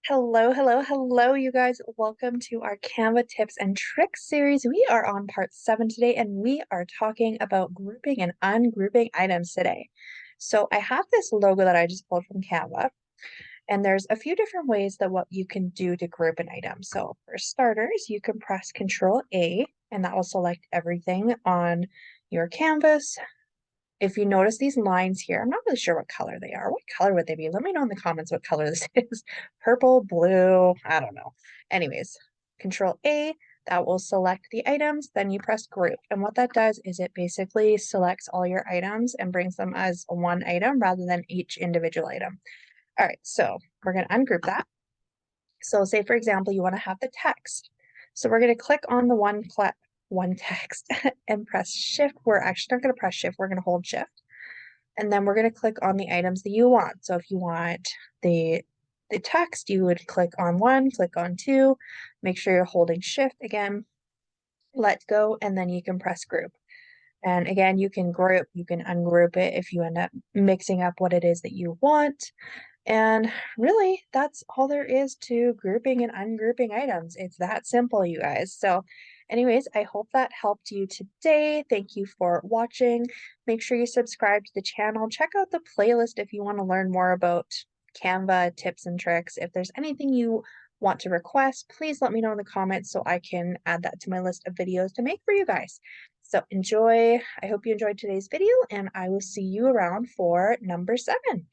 Hello, hello, hello, you guys. Welcome to our Canva tips and tricks series. We are on part 7 today, and we are talking about grouping and ungrouping items today. So I have this logo that I just pulled from Canva, and there's a few different ways that what you can do to group an item. So for starters, you can press Control A, and that will select everything on your canvas. If you notice these lines here, I'm not really sure what color they are. What color would they be? Let me know in the comments what color this is. Purple, blue, I don't know. Anyways, Control A, that will select the items. Then you press Group. And what that does is it basically selects all your items and brings them as one item rather than each individual item. All right, so we're going to ungroup that. So say, for example, you want to have the text. So we're going to click on the one text and press Shift. We're actually not going to press Shift. We're going to hold Shift. And then we're going to click on the items that you want. So if you want the text, you would click on one, click on two, make sure you're holding Shift again, let go, and then you can press Group. And again, you can group, you can ungroup it if you end up mixing up what it is that you want. And really, that's all there is to grouping and ungrouping items. It's that simple, you guys. So anyways, I hope that helped you today. Thank you for watching. Make sure you subscribe to the channel. Check out the playlist if you want to learn more about Canva tips and tricks. If there's anything you want to request, please let me know in the comments so I can add that to my list of videos to make for you guys. So enjoy. I hope you enjoyed today's video, and I will see you around for number 7.